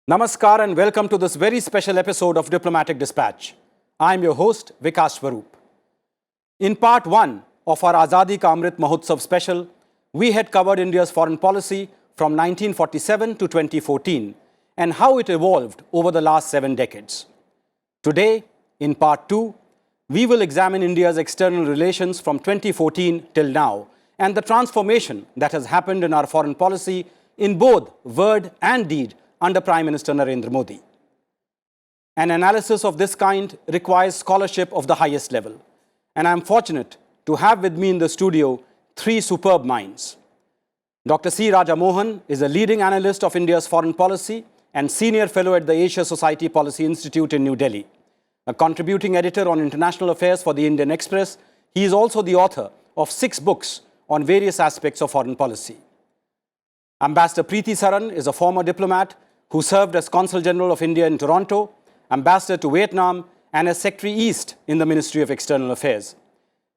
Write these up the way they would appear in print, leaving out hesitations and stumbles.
Namaskar and welcome to this very special episode of Diplomatic Dispatch. I am your host, Vikas, Swarup. In part 1 of our Azadi Ka Amrit Mahotsav special, we had covered India's foreign policy from 1947 to 2014 and how it evolved over the last 7 decades. Today, in part 2, we will examine India's external relations from 2014 till now and the transformation that has happened in our foreign policy in both word and deed under Prime Minister Narendra Modi. An analysis of this kind requires scholarship of the highest level, and I am fortunate to have with me in the studio 3 superb minds. Dr. C. Raja Mohan is a leading analyst of India's foreign policy and senior fellow at the Asia Society Policy Institute in New Delhi. A contributing editor on international affairs for the Indian Express, he is also the author of 6 books on various aspects of foreign policy. Ambassador Preeti Saran is a former diplomat who served as Consul General of India in Toronto, Ambassador to Vietnam, and as Secretary East in the Ministry of External Affairs.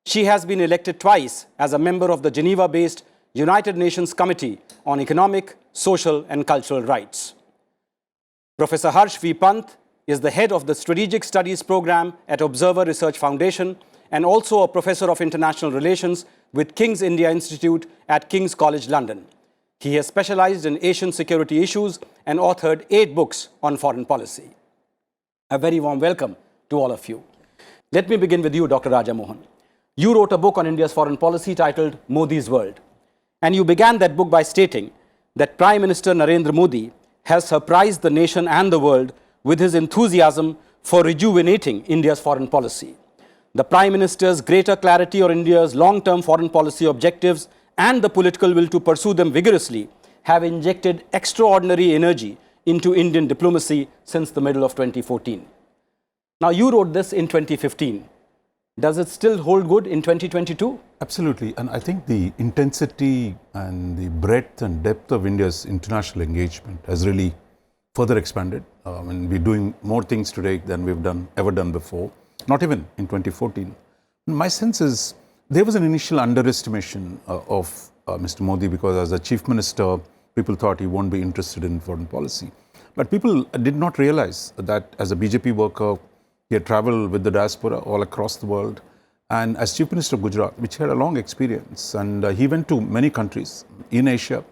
She has been elected twice as a member of the Geneva-based United Nations Committee on Economic, Social and Cultural Rights. Professor Harsh V. Pant is the head of the Strategic Studies Program at Observer Research Foundation and also a professor of international relations with King's India Institute at King's College London. He has specialized in Asian security issues and authored 8 books on foreign policy. A very warm welcome to all of you. Let me begin with you, Dr. Raja Mohan. You wrote a book on India's foreign policy titled Modi's World. And you began that book by stating that Prime Minister Narendra Modi has surprised the nation and the world with his enthusiasm for rejuvenating India's foreign policy. The Prime Minister's greater clarity on India's long-term foreign policy objectives and the political will to pursue them vigorously have injected extraordinary energy into Indian diplomacy since the middle of 2014. Now, you wrote this in 2015. Does it still hold good in 2022? Absolutely. And I think the intensity and the breadth and depth of India's international engagement has really further expanded. We're doing more things today than we've ever done before, not even in 2014. My sense is there was an initial underestimation of Mr. Modi because as a chief minister, people thought he won't be interested in foreign policy. But people did not realize that as a BJP worker, he had traveled with the diaspora all across the world. And as chief minister of Gujarat, which had a long experience, and he went to many countries in Asia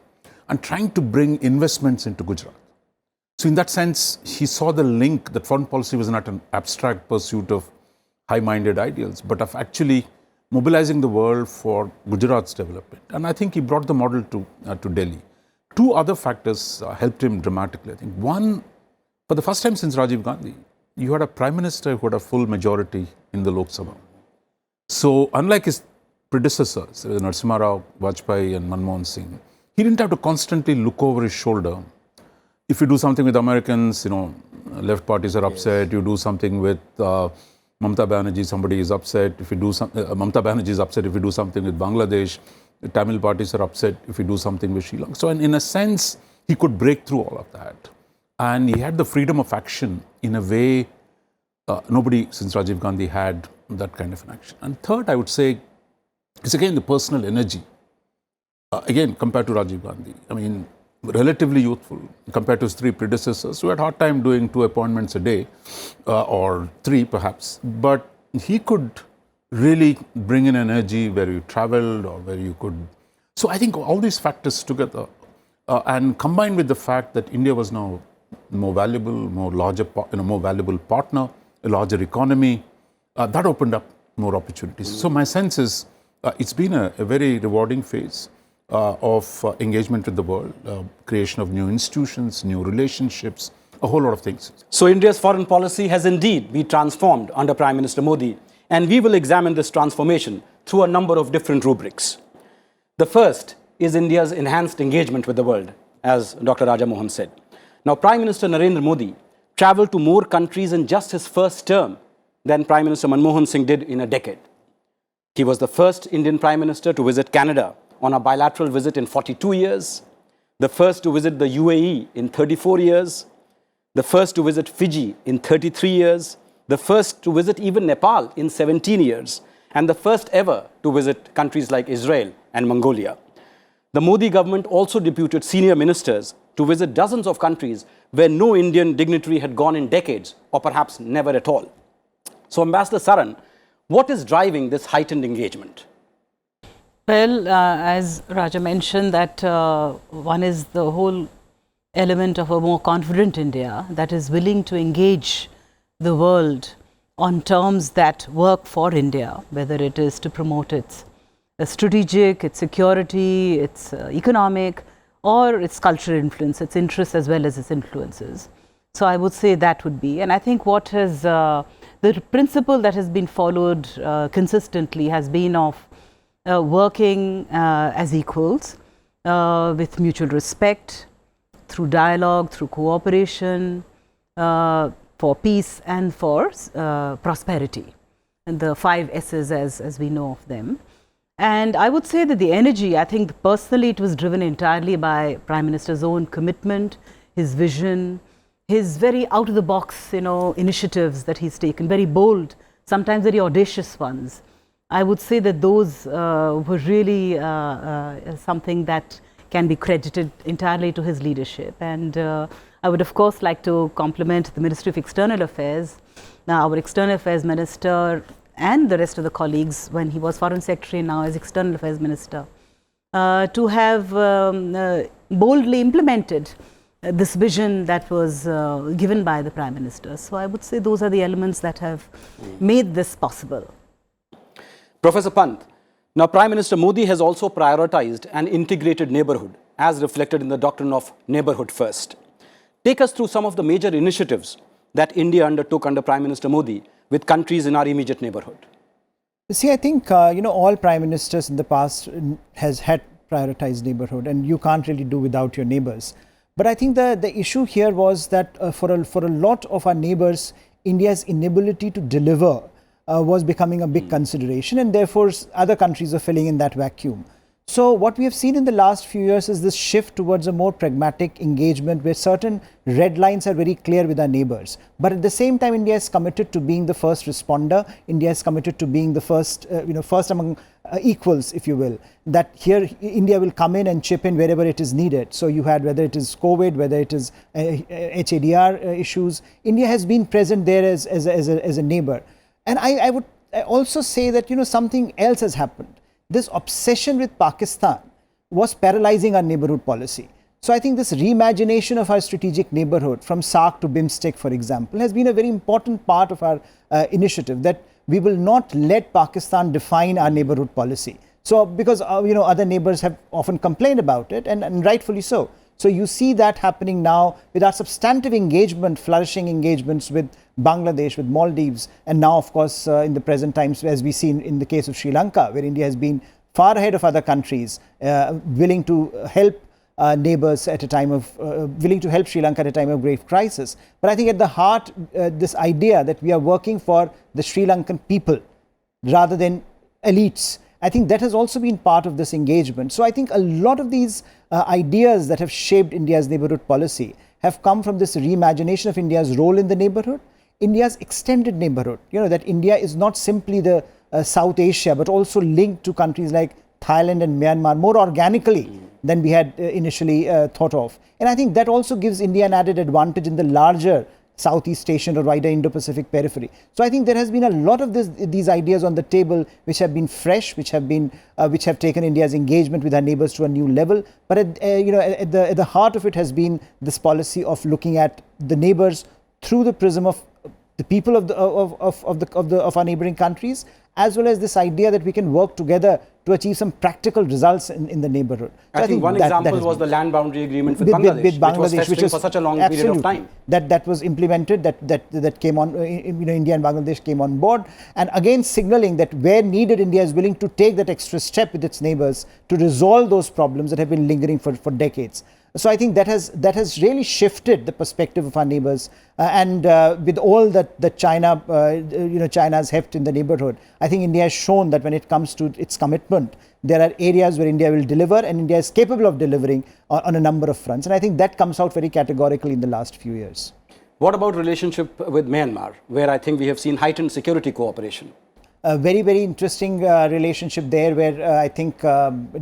and trying to bring investments into Gujarat. So in that sense, he saw the link that foreign policy was not an abstract pursuit of high-minded ideals, but of actually mobilizing the world for Gujarat's development. And I think he brought the model to Delhi. 2 other factors helped him dramatically. I think one, for the first time since Rajiv Gandhi, you had a prime minister who had a full majority in the Lok Sabha. So unlike his predecessors, Narasimha Rao, Vajpayee and Manmohan Singh, he didn't have to constantly look over his shoulder. If you do something with Americans, left parties are upset. Yes. You do something with Mamata Banerjee, somebody is upset. If you do Mamata Banerjee is upset if you do something with Bangladesh. The Tamil parties are upset if you do something with Sri Lanka. So in a sense, he could break through all of that. And he had the freedom of action in a way nobody since Rajiv Gandhi had that kind of an action. And third, I would say, is again the personal energy. Again, compared to Rajiv Gandhi. Relatively youthful compared to his 3 predecessors who had a hard time doing 2 appointments a day or 3 perhaps. But he could really bring in energy where you traveled or where you could. So I think all these factors together and combined with the fact that India was now more valuable, more valuable partner, a larger economy, that opened up more opportunities. So my sense is it's been a very rewarding phase of engagement with the world, creation of new institutions, new relationships, a whole lot of things. So India's foreign policy has indeed been transformed under Prime Minister Modi, and we will examine this transformation through a number of different rubrics. The first is India's enhanced engagement with the world, as Dr. Raja Mohan said. Now, Prime Minister Narendra Modi traveled to more countries in just his first term than Prime Minister Manmohan Singh did in a decade. He was the first Indian Prime Minister to visit Canada on a bilateral visit in 42 years, the first to visit the UAE in 34 years, the first to visit Fiji in 33 years, the first to visit even Nepal in 17 years, and the first ever to visit countries like Israel and Mongolia. The Modi government also deputed senior ministers to visit dozens of countries where no Indian dignitary had gone in decades, or perhaps never at all. So, Ambassador Saran, what is driving this heightened engagement? Well, as Raja mentioned, that one is the whole element of a more confident India that is willing to engage the world on terms that work for India, whether it is to promote its strategic, its security, its economic, or its cultural influence, its interests as well as its influences. So I would say that would be, and I think what has, the principle that has been followed consistently has been of working as equals with mutual respect, through dialogue, through cooperation, for peace and for prosperity, and the 5 S's as we know of them. And I would say that the energy, I think personally it was driven entirely by Prime Minister's own commitment, his vision, his very out-of-the-box, initiatives that he's taken, very bold, sometimes very audacious ones. I would say that those were really something that can be credited entirely to his leadership. And I would of course like to compliment the Ministry of External Affairs, our External Affairs Minister and the rest of the colleagues when he was Foreign Secretary, now as External Affairs Minister, to have boldly implemented this vision that was given by the Prime Minister. So I would say those are the elements that have made this possible. Professor Pant, now Prime Minister Modi has also prioritized an integrated neighborhood as reflected in the doctrine of neighborhood first. Take us through some of the major initiatives that India undertook under Prime Minister Modi with countries in our immediate neighborhood. See, I think, all prime ministers in the past has had prioritized neighborhood, and you can't really do without your neighbors. But I think the issue here was that for a lot of our neighbors, India's inability to deliver was becoming a big consideration, and therefore other countries are filling in that vacuum. So what we have seen in the last few years is this shift towards a more pragmatic engagement where certain red lines are very clear with our neighbors. But at the same time, India is committed to being the first responder. India is committed to being the first, first among equals, if you will. That here India will come in and chip in wherever it is needed. So you had, whether it is COVID, whether it is HADR issues, India has been present there as a neighbor. And I would also say that, something else has happened. This obsession with Pakistan was paralyzing our neighborhood policy. So I think this reimagination of our strategic neighborhood from SAARC to BIMSTEC, for example, has been a very important part of our initiative, that we will not let Pakistan define our neighborhood policy. So because, other neighbors have often complained about it, and rightfully so. So you see that happening now with our substantive engagement, flourishing engagements with Bangladesh, with Maldives, and now of course in the present times, as we see in the case of Sri Lanka, where India has been far ahead of other countries, willing to help neighbors at a time of, willing to help Sri Lanka at a time of grave crisis. But I think at the heart, this idea that we are working for the Sri Lankan people rather than elites, I think that has also been part of this engagement. So I think a lot of these ideas that have shaped India's neighborhood policy have come from this reimagination of India's role in the neighborhood, India's extended neighborhood, that India is not simply the South Asia, but also linked to countries like Thailand and Myanmar more organically than we had initially thought of. And I think that also gives India an added advantage in the larger Southeast Asian or wider Indo-Pacific periphery. So I think there has been a lot of these ideas on the table which have been fresh, which have taken India's engagement with our neighbors to a new level. But at the heart of it has been this policy of looking at the neighbors through the prism of the people of our neighboring countries, as well as this idea that we can work together to achieve some practical results in the neighborhood. So I think one example was the land boundary agreement with Bangladesh, which was for such a long period of time. That was implemented, that came on, India and Bangladesh came on board, and again signaling that where needed, India is willing to take that extra step with its neighbors to resolve those problems that have been lingering for decades. So I think that has really shifted the perspective of our neighbors, and with all that China's heft in the neighborhood, I think India has shown that when it comes to its commitment, there are areas where India will deliver, and India is capable of delivering on a number of fronts. And I think that comes out very categorically in the last few years. What about relationship with Myanmar, where I think we have seen heightened security cooperation? A very, very interesting relationship there, where I think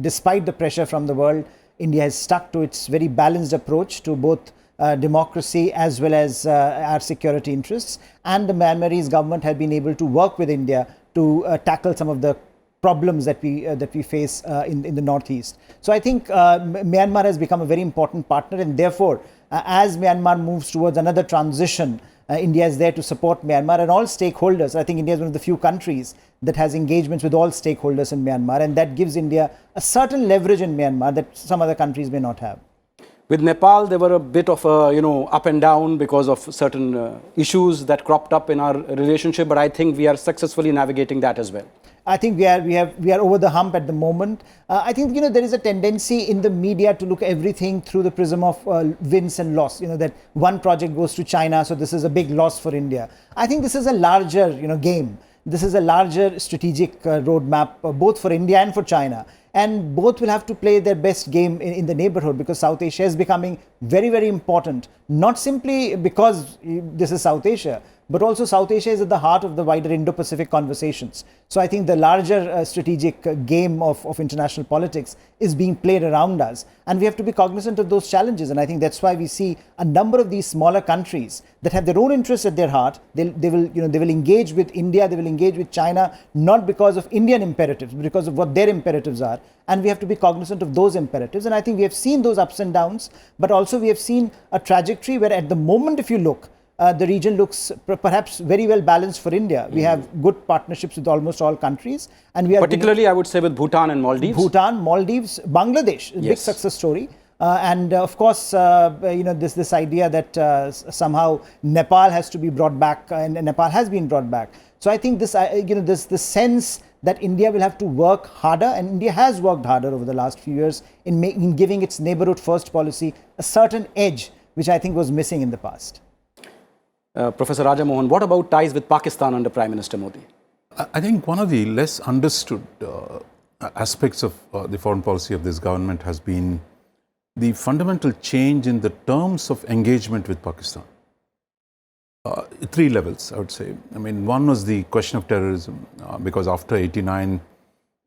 despite the pressure from the world, India has stuck to its very balanced approach to both democracy as well as our security interests, and the Myanmarese government have been able to work with India to tackle some of the problems that we face in the northeast. So I think Myanmar has become a very important partner, and therefore as Myanmar moves towards another transition, India is there to support Myanmar and all stakeholders. I think India is one of the few countries that has engagements with all stakeholders in Myanmar, and that gives India a certain leverage in Myanmar that some other countries may not have. With Nepal, there were a bit of up and down because of certain issues that cropped up in our relationship, but I think we are successfully navigating that as well. I think we are over the hump at the moment. I think there is a tendency in the media to look everything through the prism of wins and loss. That one project goes to China, so this is a big loss for India. I think this is a larger game. This is a larger strategic roadmap both for India and for China. And both will have to play their best game in the neighborhood, because South Asia is becoming very, very important, not simply because this is South Asia, but also South Asia is at the heart of the wider Indo-Pacific conversations. So I think the larger strategic game of international politics is being played around us, and we have to be cognizant of those challenges. And I think that's why we see a number of these smaller countries that have their own interests at their heart. They will engage with India, they will engage with China, not because of Indian imperatives, but because of what their imperatives are. And we have to be cognizant of those imperatives. And I think we have seen those ups and downs, but also we have seen a trajectory where at the moment, if you look, the region looks perhaps very well balanced for India. We have good partnerships with almost all countries, and we are particularly, I would say, with Bhutan and Maldives. Bhutan, Maldives, Bangladesh, yes. Big success story, and of course, this idea that somehow Nepal has to be brought back, and Nepal has been brought back. So I think this sense that India will have to work harder, and India has worked harder over the last few years in giving its neighborhood first policy a certain edge, which I think was missing in the past. Professor Raja Mohan, what about ties with Pakistan under Prime Minister Modi? I think one of the less understood aspects of the foreign policy of this government has been the fundamental change in the terms of engagement with Pakistan. 3 levels, I would say. I mean, one was the question of terrorism, because after '89,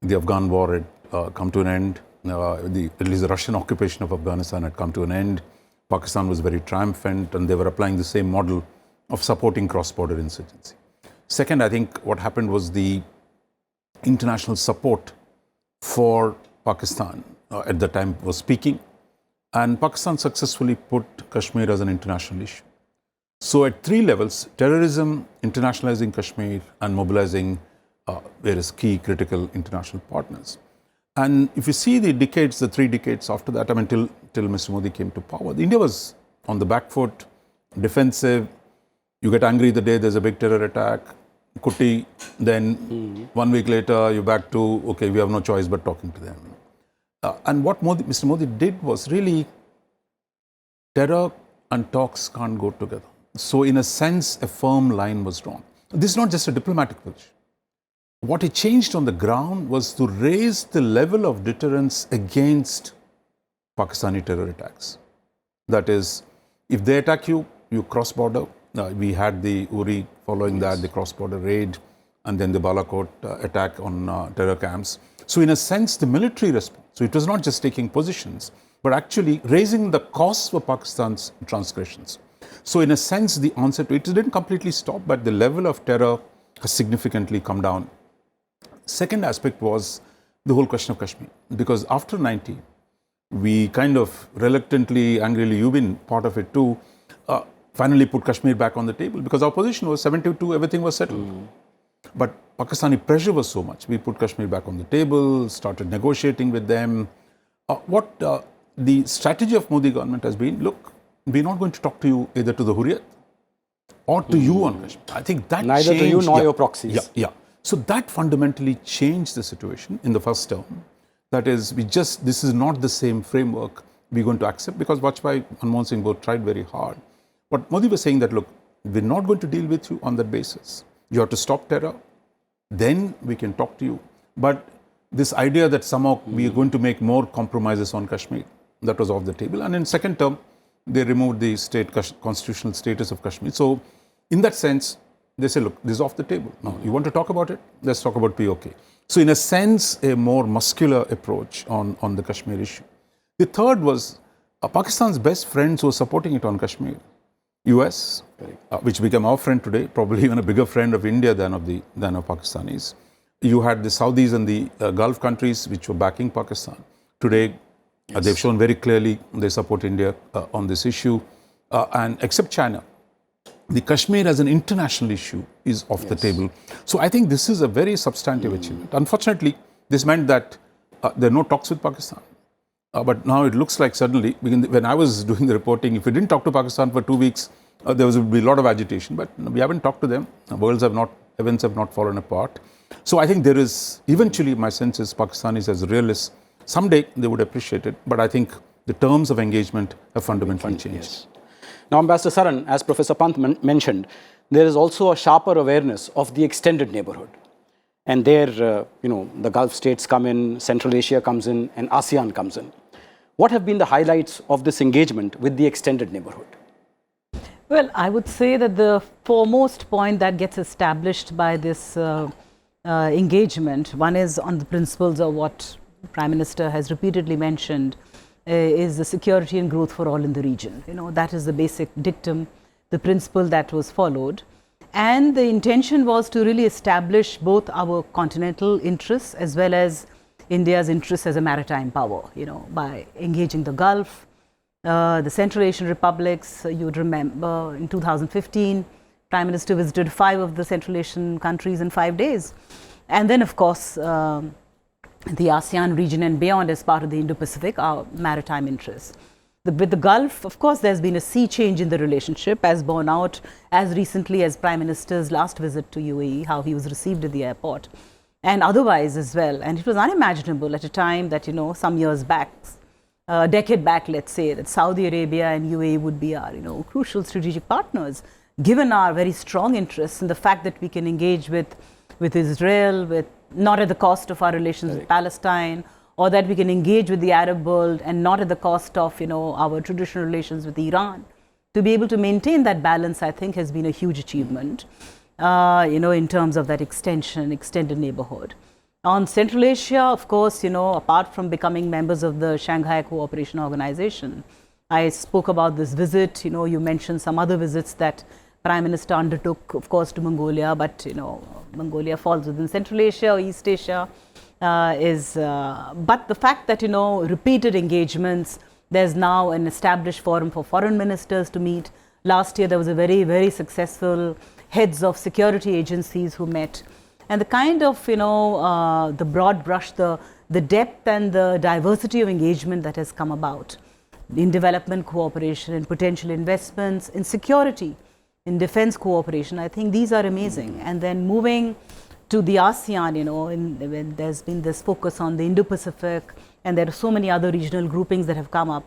the Afghan war had come to an end. At least the Russian occupation of Afghanistan had come to an end. Pakistan was very triumphant, and they were applying the same model of supporting cross-border insurgency. Second, I think what happened was the international support for Pakistan at the time was peaking, and Pakistan successfully put Kashmir as an international issue. So at 3 levels, terrorism, internationalizing Kashmir, and mobilizing various key critical international partners. And if you see the 3 decades after that, I mean till Mr. Modi came to power, India was on the back foot, defensive. You get angry the day there's a big terror attack, Kuti, then 1 week later you're back to, okay, we have no choice but talking to them. And what Mr. Modi did was really, terror and talks can't go together. So in a sense, a firm line was drawn. This is not just a diplomatic position. What he changed on the ground was to raise the level of deterrence against Pakistani terror attacks. That is, if they attack you, you cross border. We had the Uri following that, the cross-border raid, and then the Balakot attack on terror camps. So in a sense, the military response, so it was not just taking positions, but actually raising the costs for Pakistan's transgressions. So in a sense, the answer to it didn't completely stop, but the level of terror has significantly come down. Second aspect was the whole question of Kashmir, because after 90, we kind of reluctantly, angrily, you've been part of it too, finally put Kashmir back on the table, because our position was 72, everything was settled. But Pakistani pressure was so much. We put Kashmir back on the table, started negotiating with them. The strategy of Modi government has been, look, we're not going to talk to you either to the Hurriyat or to you on Kashmir. I think that neither changed, to you nor your proxies. Yeah. So that fundamentally changed the situation in the first term. That is, this is not the same framework we're going to accept, because Vajpayee and Mohan Singh both tried very hard. But Modi was saying that, look, we're not going to deal with you on that basis. You have to stop terror, then we can talk to you. But this idea that somehow we are going to make more compromises on Kashmir, that was off the table. And in second term, they removed the constitutional status of Kashmir. So in that sense, they say, look, this is off the table. Now, you want to talk about it? Let's talk about POK. So in a sense, a more muscular approach on the Kashmir issue. The third was Pakistan's best friends were supporting it on Kashmir. US, which became our friend today, probably even a bigger friend of India than of Pakistanis. You had the Saudis and the Gulf countries which were backing Pakistan. Today, they've shown very clearly they support India on this issue. And except China, the Kashmir as an international issue is off the table. So I think this is a very substantive achievement. Unfortunately, this meant that there are no talks with Pakistan. But now it looks like suddenly, when I was doing the reporting, if we didn't talk to Pakistan for 2 weeks, there would be a lot of agitation. But we haven't talked to them. Events have not fallen apart. So I think there is, eventually my sense is Pakistanis as realists, someday they would appreciate it. But I think the terms of engagement have fundamentally changed. Yes. Now, Ambassador Saran, as Professor Pant mentioned, there is also a sharper awareness of the extended neighborhood. And there, the Gulf states come in, Central Asia comes in, and ASEAN comes in. What have been the highlights of this engagement with the extended neighborhood? Well, I would say that the foremost point that gets established by this engagement, one is on the principles of what Prime Minister has repeatedly mentioned, is the security and growth for all in the region. That is the basic dictum, the principle that was followed. And the intention was to really establish both our continental interests as well as India's interests as a maritime power, by engaging the Gulf, the Central Asian republics. You would remember in 2015, Prime Minister visited 5 of the Central Asian countries in 5 days. And then, of course, the ASEAN region and beyond as part of the Indo-Pacific, our maritime interests. With the Gulf, of course, there's been a sea change in the relationship, as borne out as recently as Prime Minister's last visit to UAE, how he was received at the airport, and otherwise as well. And it was unimaginable at a time that, some years back, a decade back, let's say, that Saudi Arabia and UAE would be our, crucial strategic partners, given our very strong interests in the fact that we can engage with Israel, not at the cost of our relations with Palestine, or that we can engage with the Arab world and not at the cost of, our traditional relations with Iran. To be able to maintain that balance, I think, has been a huge achievement, in terms of that extended neighborhood. On Central Asia, of course, apart from becoming members of the Shanghai Cooperation Organization, I spoke about this visit. You mentioned some other visits that Prime Minister undertook, of course, to Mongolia, but, Mongolia falls within Central Asia or East Asia. But the fact that, repeated engagements, there's now an established forum for foreign ministers to meet. Last year, there was a very, very successful heads of security agencies who met. And the kind of, the broad brush, the depth and the diversity of engagement that has come about in development cooperation, in potential investments, in security, in defense cooperation, I think these are amazing. And then moving to the ASEAN, when there's been this focus on the Indo-Pacific, and there are so many other regional groupings that have come up.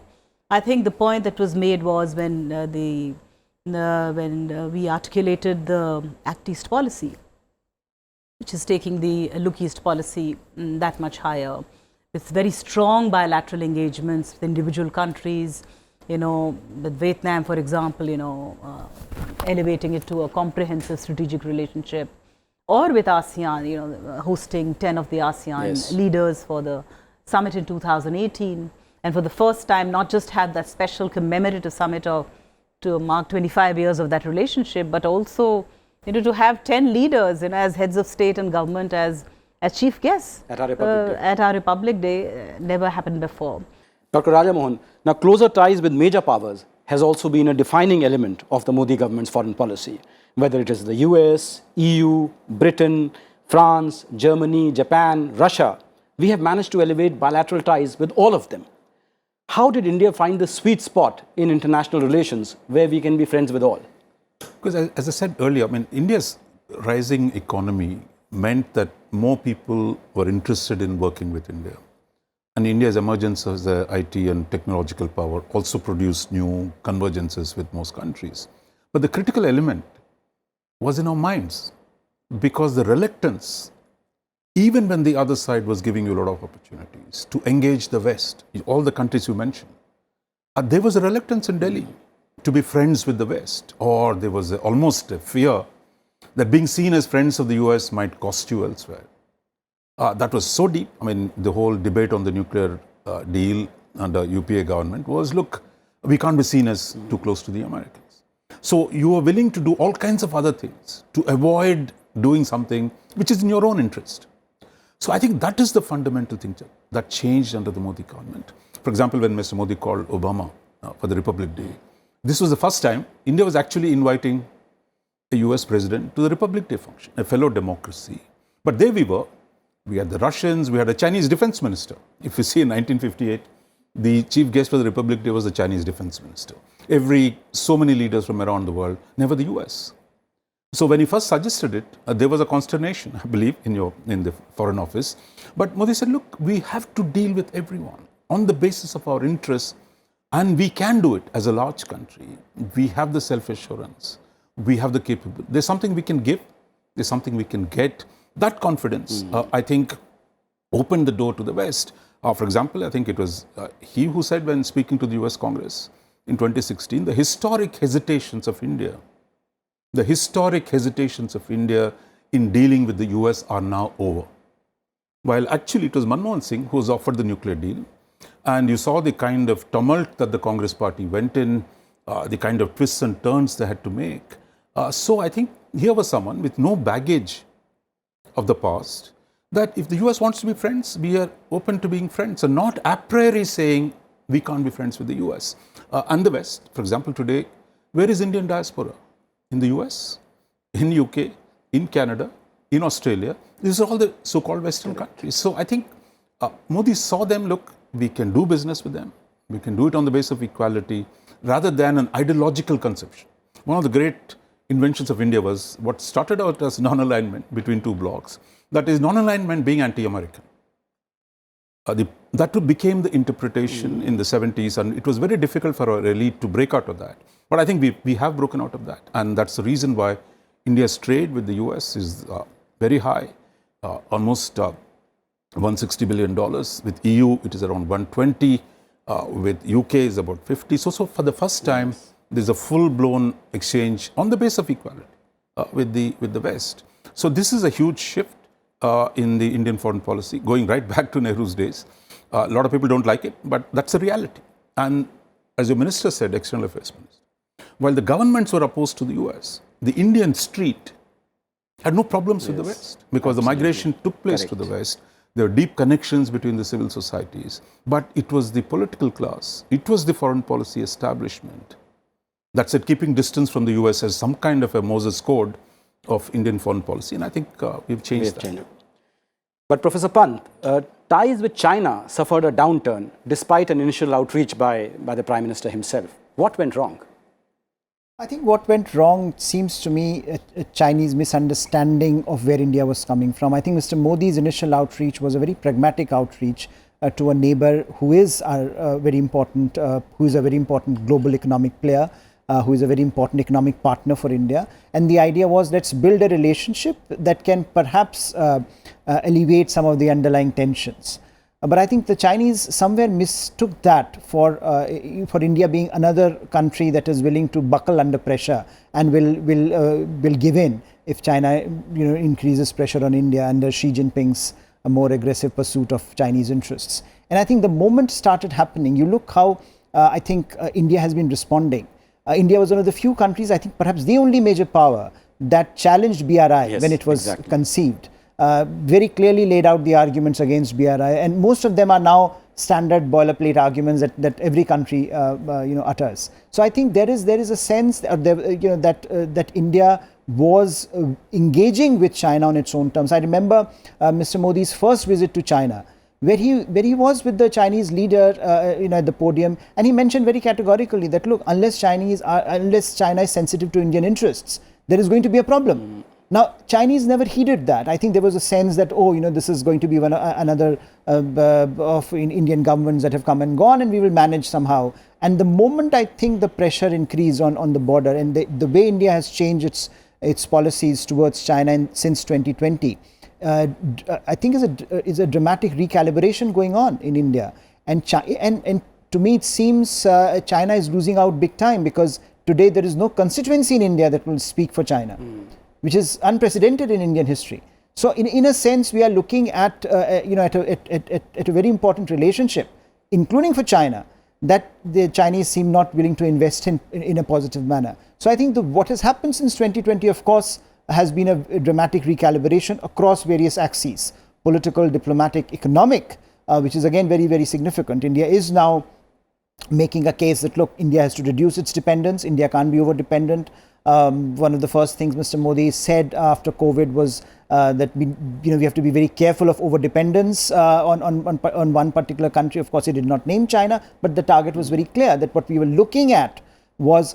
I think the point that was made was when we articulated the Act East policy, which is taking the Look East policy that much higher, with very strong bilateral engagements with individual countries, with Vietnam, for example, elevating it to a comprehensive strategic relationship, or with ASEAN, hosting 10 of the ASEAN leaders for the summit in 2018. And for the first time, not just have that special commemorative summit to mark 25 years of that relationship, but also, to have 10 leaders, as heads of state and government as chief guests at our Republic Day. Never happened before. Dr. Raja Mohan, now closer ties with major powers has also been a defining element of the Modi government's foreign policy. Whether it is the US, EU, Britain, France, Germany, Japan, Russia, we have managed to elevate bilateral ties with all of them. How did India find the sweet spot in international relations where we can be friends with all? Because as I said earlier, India's rising economy meant that more people were interested in working with India. And India's emergence as an IT and technological power also produced new convergences with most countries. But the critical element was in our minds, because the reluctance, even when the other side was giving you a lot of opportunities to engage the West, all the countries you mentioned, there was a reluctance in Delhi to be friends with the West, or there was almost a fear that being seen as friends of the US might cost you elsewhere. That was so deep. The whole debate on the nuclear deal under UPA government was, look, we can't be seen as too close to the Americans. So you are willing to do all kinds of other things to avoid doing something which is in your own interest. So I think that is the fundamental thing that changed under the Modi government. For example, when Mr. Modi called Obama for the Republic Day, this was the first time India was actually inviting a US president to the Republic Day function, a fellow democracy. But there we had the Russians, we had a Chinese defense minister. If you see in 1958, the chief guest for the Republic Day was the Chinese defense minister. So many leaders from around the world, never the US. So when he first suggested it, there was a consternation, I believe, in the Foreign Office. But Modi said, look, we have to deal with everyone on the basis of our interests, and we can do it as a large country. We have the self-assurance. We have the capability. There's something we can give. There's something we can get. That confidence, I think, opened the door to the West. For example, I think it was he who said when speaking to the US Congress in 2016, the historic hesitations of India in dealing with the US are now over. While actually it was Manmohan Singh who was offered the nuclear deal. And you saw the kind of tumult that the Congress party went in, the kind of twists and turns they had to make. So I think here was someone with no baggage of the past, that if the US wants to be friends, we are open to being friends, and not a priori saying we can't be friends with the US. And the West, for example, today, where is Indian diaspora? In the US, in UK, in Canada, in Australia. These are all the so-called Western countries. So I think Modi saw them, look, we can do business with them. We can do it on the basis of equality rather than an ideological conception. One of the great inventions of India was what started out as non-alignment between two blocs. That is, non-alignment being anti-American. That became the interpretation in the 70s, and it was very difficult for our elite to break out of that. But I think we have broken out of that, and that's the reason why India's trade with the US is very high, almost $160 billion. With EU, it is around 120. With UK, is about 50. So for the first time, there's a full-blown exchange on the basis of equality with the West. So this is a huge shift in the Indian foreign policy, going right back to Nehru's days. A lot of people don't like it, but that's a reality. And as your minister said, External Affairs Minister, while the governments were opposed to the US, the Indian street had no problems with the West, because the migration took place to the West. There were deep connections between the civil societies, but it was the political class, it was the foreign policy establishment that said keeping distance from the US as some kind of a Moses code of Indian foreign policy, and I think we've changed that. But Professor Pant, ties with China suffered a downturn despite an initial outreach by the Prime Minister himself. What went wrong? I think what went wrong seems to me a Chinese misunderstanding of where India was coming from. I think Mr. Modi's initial outreach was a very pragmatic outreach to a neighbor who is a very important global economic player, who is a very important economic partner for India. And the idea was, let's build a relationship that can perhaps alleviate some of the underlying tensions. But I think the Chinese somewhere mistook that for India being another country that is willing to buckle under pressure and will give in if China increases pressure on India under Xi Jinping's more aggressive pursuit of Chinese interests. And I think the moment started happening, you look how I think India has been responding. India was one of the few countries, I think perhaps the only major power, that challenged BRI when it was conceived. Very clearly laid out the arguments against BRI, and most of them are now standard boilerplate arguments that every country utters. So I think there is a sense that India was engaging with China on its own terms. I remember Mr. Modi's first visit to China, where he was with the Chinese leader at the podium, and he mentioned very categorically that, look, unless China is sensitive to Indian interests, there is going to be a problem. Now, Chinese never heeded that. I think there was a sense that, this is going to be another of Indian governments that have come and gone, and we will manage somehow. And the moment I think the pressure increased on the border, and the way India has changed its policies towards China since 2020, I think is a dramatic recalibration going on in India. And to me, it seems China is losing out big time, because today there is no constituency in India that will speak for China, which is unprecedented in Indian history. So in a sense, we are looking at a very important relationship including for China, that the Chinese seem not willing to invest in a positive manner. So I think what has happened since 2020, of course, has been a dramatic recalibration across various axes, political, diplomatic, economic, which is again very, very significant. India is now making a case that, look, India has to reduce its dependence. India can't be over-dependent. One of the first things Mr. Modi said after COVID was that we have to be very careful of over-dependence on one particular country. Of course, he did not name China, but the target was very clear that what we were looking at was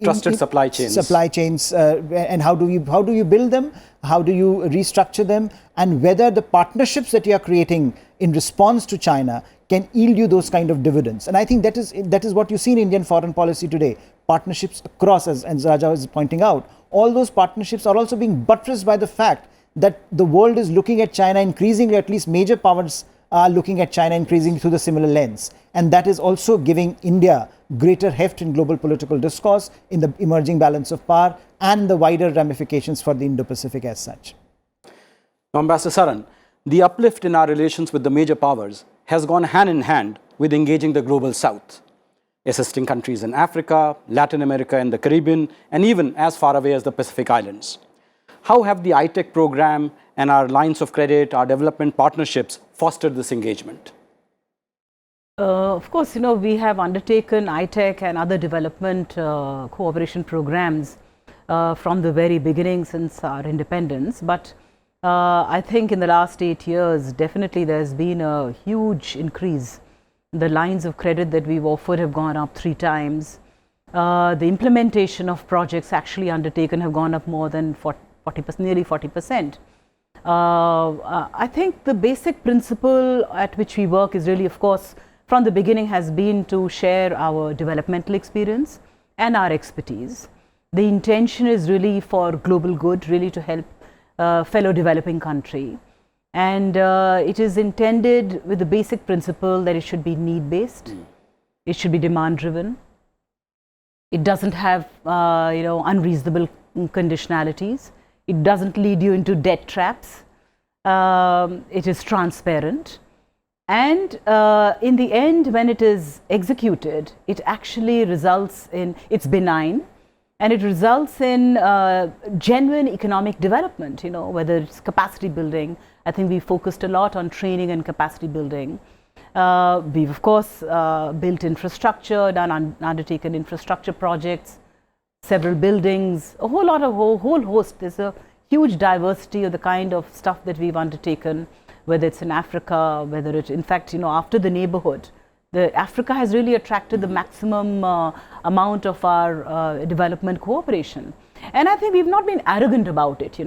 trusted supply chains, and how do you build them, how do you restructure them, and whether the partnerships that you are creating in response to China can yield you those kind of dividends. And I think that is what you see in Indian foreign policy today. Partnerships across, as Raja was pointing out, all those partnerships are also being buttressed by the fact that the world is looking at China increasingly, at least major powers are looking at China increasingly through the similar lens. And that is also giving India greater heft in global political discourse, in the emerging balance of power, and the wider ramifications for the Indo-Pacific as such. Now, Ambassador Saran, the uplift in our relations with the major powers has gone hand in hand with engaging the global south, assisting countries in Africa, Latin America, and the Caribbean, and even as far away as the Pacific Islands. How have the ITEC program and our lines of credit, our development partnerships fostered this engagement? Of course, we have undertaken ITEC and other development cooperation programs from the very beginning since our independence. But I think in the last 8 years, definitely there's been a huge increase. The lines of credit that we've offered have gone up 3 times. The implementation of projects actually undertaken have gone up more than 40%, nearly 40%. I think the basic principle at which we work is really, of course, from the beginning has been to share our developmental experience and our expertise. The intention is really for global good, really to help fellow developing country. And it is intended with the basic principle that it should be need-based, it should be demand-driven, it doesn't have unreasonable conditionalities, it doesn't lead you into debt traps, it is transparent. And in the end, when it is executed, it actually results in, it's benign, and it results in genuine economic development, whether it's capacity building. I think we focused a lot on training and capacity building. We've, of course, built infrastructure, undertaken infrastructure projects, several buildings, a whole host. There's a huge diversity of the kind of stuff that we've undertaken, whether it's in Africa, whether it, in fact, after the neighborhood, Africa has really attracted the maximum amount of our development cooperation. And I think we've not been arrogant about it,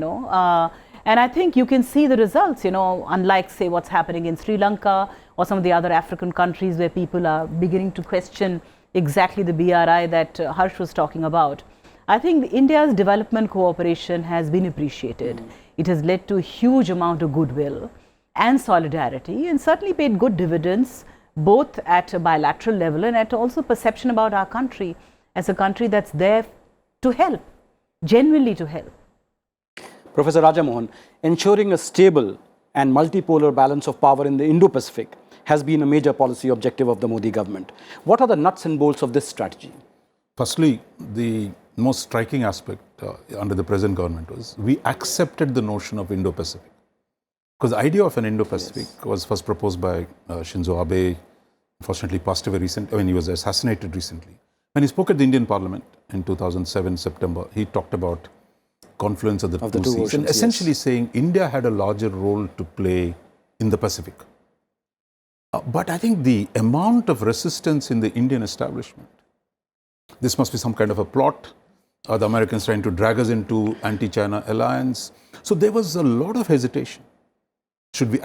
and I think you can see the results, unlike, say, what's happening in Sri Lanka or some of the other African countries where people are beginning to question exactly the BRI that Harsh was talking about. I think India's development cooperation has been appreciated. It has led to a huge amount of goodwill and solidarity, and certainly paid good dividends, both at a bilateral level and at also perception about our country as a country that's there to help, genuinely to help. Professor Raja Mohan, ensuring a stable and multipolar balance of power in the Indo-Pacific has been a major policy objective of the Modi government. What are the nuts and bolts of this strategy? Firstly, the most striking aspect under the present government was we accepted the notion of Indo-Pacific. Because the idea of an Indo-Pacific was first proposed by Shinzo Abe, unfortunately passed away recently, he was assassinated recently. When he spoke at the Indian Parliament in 2007, September, he talked about confluence of the two seas, oceans, and essentially saying India had a larger role to play in the Pacific. But I think the amount of resistance in the Indian establishment, this must be some kind of a plot, the Americans trying to drag us into anti-China alliance. So there was a lot of hesitation. Should we,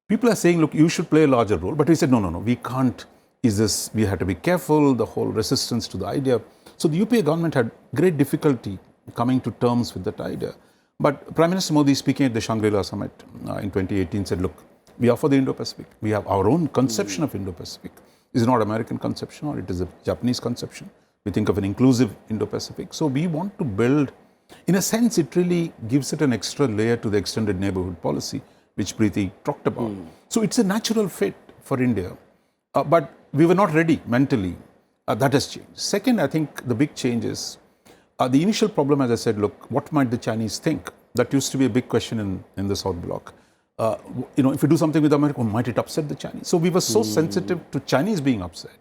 people are saying, look, you should play a larger role. But we said, no, we can't. We have to be careful, the whole resistance to the idea. So the UPA government had great difficulty coming to terms with that idea. But Prime Minister Modi, speaking at the Shangri-La Summit in 2018, said, look, we are for the Indo-Pacific. We have our own conception of Indo-Pacific. It's not American conception, or it is a Japanese conception. We think of an inclusive Indo-Pacific. So we want to build, in a sense, it really gives it an extra layer to the extended neighborhood policy. which Preeti talked about. So it's a natural fit for India, but we were not ready mentally. That has changed. Second, I think the big change is the initial problem, as I said, look, what might the Chinese think? That used to be a big question in the South Bloc. If we do something with America, might it upset the Chinese? So we were so sensitive to Chinese being upset.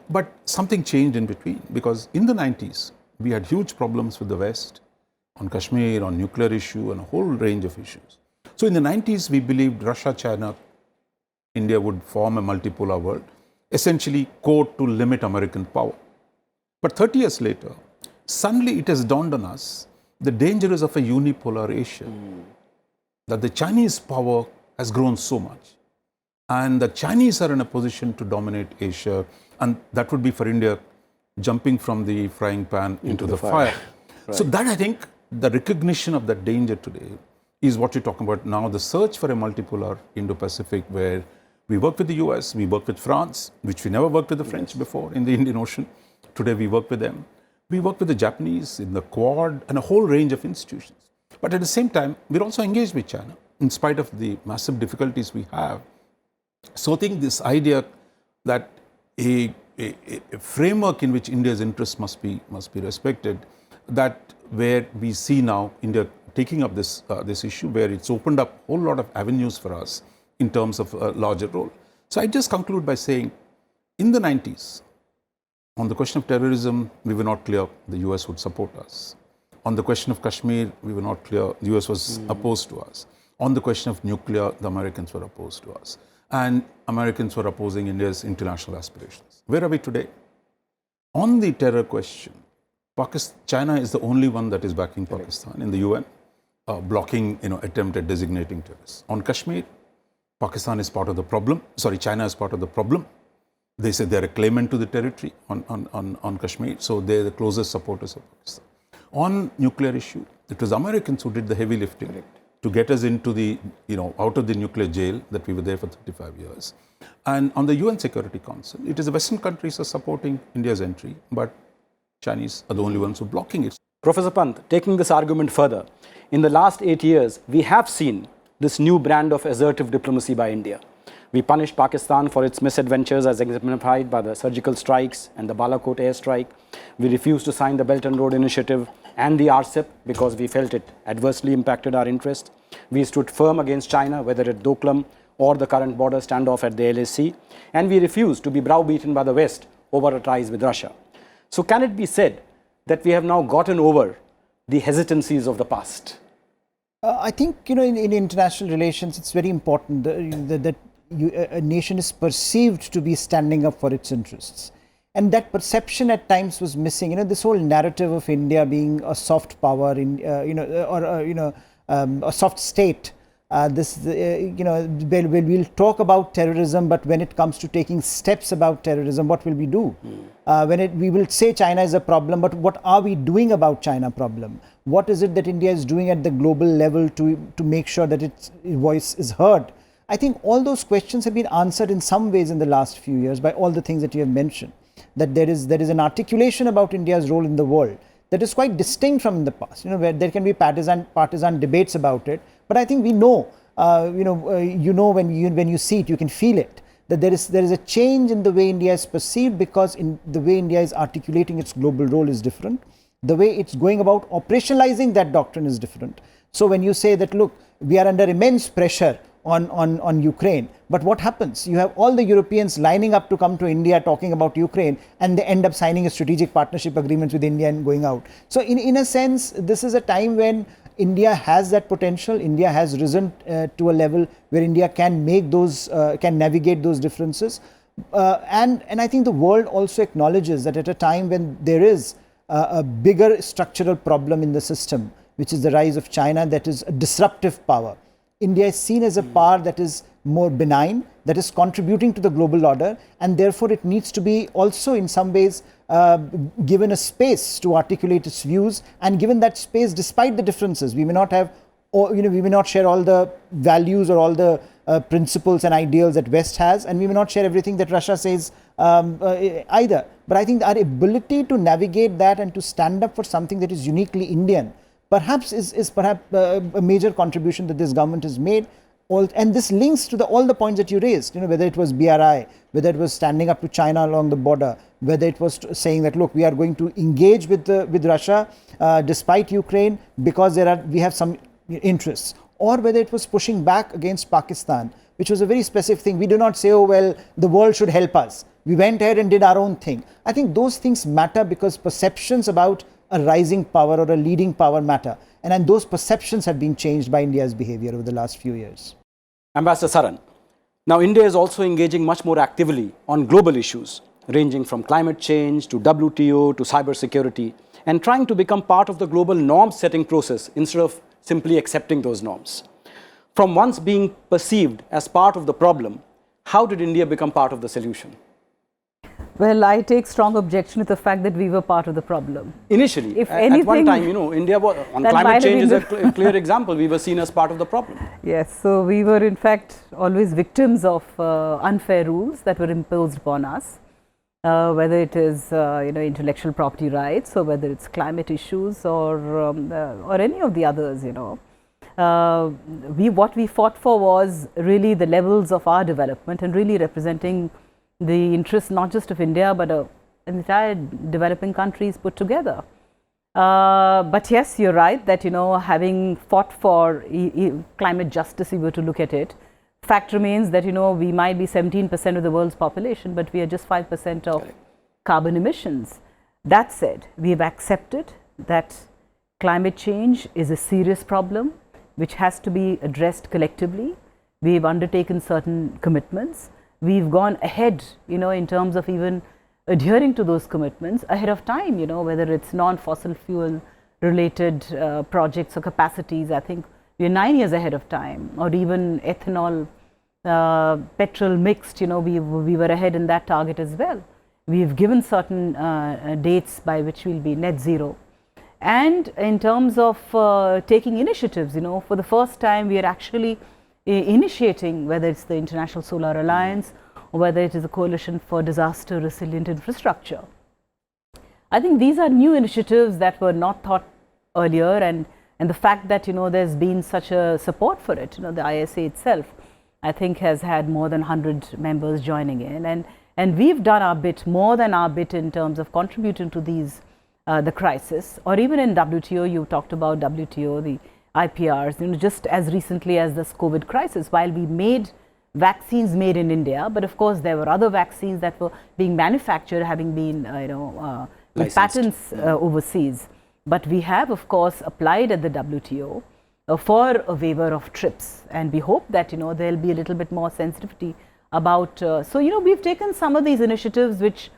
But something changed in between, because in the 90s, we had huge problems with the West on Kashmir, on nuclear issue, and a whole range of issues. So in the 90s, we believed Russia, China, India would form a multipolar world, essentially code to limit American power. But 30 years later, suddenly it has dawned on us the dangers of a unipolar Asia, that the Chinese power has grown so much, and the Chinese are in a position to dominate Asia, and that would be for India jumping from the frying pan into the fire. Right. So that, I think, the recognition of that danger today is what you're talking about now, the search for a multipolar Indo-Pacific, where we work with the US, we work with France, which we never worked with the French before in the Indian Ocean. Today we work with them. We work with the Japanese in the Quad and a whole range of institutions. But at the same time, we're also engaged with China in spite of the massive difficulties we have. So I think this idea that a framework in which India's interests must be respected, that where we see now India taking up this issue, where it's opened up a whole lot of avenues for us in terms of a larger role. So I just conclude by saying, in the 90s, on the question of terrorism, we were not clear the US would support us. On the question of Kashmir, we were not clear the US was opposed to us. On the question of nuclear, the Americans were opposed to us. And Americans were opposing India's international aspirations. Where are we today? On the terror question, China is the only one that is backing Pakistan in the UN, blocking attempt at designating terrorists. On Kashmir, Pakistan is part of the problem. Sorry, China is part of the problem. They say they're a claimant to the territory on Kashmir, so they're the closest supporters of Pakistan. On nuclear issue, it was Americans who did the heavy lifting to get us into the, out of the nuclear jail that we were there for 35 years. And on the UN Security Council, it is the Western countries are supporting India's entry, but Chinese are the only ones who are blocking it. Professor Pant, taking this argument further, in the last 8 years, we have seen this new brand of assertive diplomacy by India. We punished Pakistan for its misadventures as exemplified by the surgical strikes and the Balakot airstrike. We refused to sign the Belt and Road Initiative and the RCEP because we felt it adversely impacted our interests. We stood firm against China, whether at Doklam or the current border standoff at the LAC. And we refused to be browbeaten by the West over our ties with Russia. So can it be said that we have now gotten over the hesitancies of the past? I think, in international relations, it's very important that a nation is perceived to be standing up for its interests. And that perception at times was missing. This whole narrative of India being a soft power, a soft state. We'll talk about terrorism, but when it comes to taking steps about terrorism, what will we do? We will say China is a problem, but what are we doing about China problem? What is it that India is doing at the global level to make sure that its voice is heard? I think all those questions have been answered in some ways in the last few years by all the things that you have mentioned. That there is an articulation about India's role in the world that is quite distinct from in the past. Where there can be partisan debates about it, but I think we know. When you see it, you can feel it. That there is a change in the way India is perceived, because in the way India is articulating its global role is different. The way it's going about operationalizing that doctrine is different. So when you say that, look, we are under immense pressure on Ukraine, but what happens? You have all the Europeans lining up to come to India talking about Ukraine, and they end up signing a strategic partnership agreements with India and going out. So in a sense, this is a time when India has that potential. India has risen to a level where India can make those, can navigate those differences. And I think the world also acknowledges that at a time when there is a bigger structural problem in the system, which is the rise of China, that is a disruptive power. India is seen as a power that is more benign, that is contributing to the global order, and therefore it needs to be also in some ways given a space to articulate its views, and given that space despite the differences. We may not have, we may not share all the values or all the principles and ideals that West has, and we may not share everything that Russia says either. But I think our ability to navigate that and to stand up for something that is uniquely Indian perhaps is perhaps a major contribution that this government has made. and this links to all the points that you raised, whether it was BRI, whether it was standing up to China along the border, whether it was saying that, look, we are going to engage with Russia despite Ukraine because we have some interests, or whether it was pushing back against Pakistan, which was a very specific thing. We do not say, oh, well, the world should help us. We went ahead and did our own thing. I think those things matter because perceptions about a rising power or a leading power matter. And those perceptions have been changed by India's behavior over the last few years. Ambassador Saran, now India is also engaging much more actively on global issues, ranging from climate change to WTO to cybersecurity, and trying to become part of the global norm-setting process instead of simply accepting those norms. From once being perceived as part of the problem, how did India become part of the solution? Well, I take strong objection to the fact that we were part of the problem. Initially, if at one time, India was, on climate change is a clear example, we were seen as part of the problem. Yes, so we were in fact always victims of unfair rules that were imposed upon us, whether it is intellectual property rights, or whether it's climate issues, or any of the others. What we fought for was really the levels of our development and really representing the interests not just of India but entire developing countries put together. But yes, you're right that having fought for climate justice, if we were to look at it, fact remains that we might be 17% of the world's population, but we are just 5% of carbon emissions. That said, we have accepted that climate change is a serious problem which has to be addressed collectively. We have undertaken certain commitments. We've gone ahead, in terms of even adhering to those commitments ahead of time, whether it's non-fossil fuel related projects or capacities. I think we're 9 years ahead of time, or even ethanol, petrol mixed, we were ahead in that target as well. We've given certain dates by which we'll be net zero. And in terms of taking initiatives, for the first time we are actually initiating, whether it's the International Solar Alliance or whether it is a coalition for disaster resilient infrastructure. I think these are new initiatives that were not thought earlier, and the fact that there's been such a support for it. The ISA itself, I think, has had more than 100 members joining in, and we've done our bit, more than our bit, in terms of contributing to these the crisis. Or even in WTO, you talked about WTO, the IPRs, just as recently as this COVID crisis, while we made vaccines made in India, but of course there were other vaccines that were being manufactured, having been with patents overseas. But we have of course applied at the WTO for a waiver of TRIPS, and we hope that there'll be a little bit more sensitivity about, so we've taken some of these initiatives which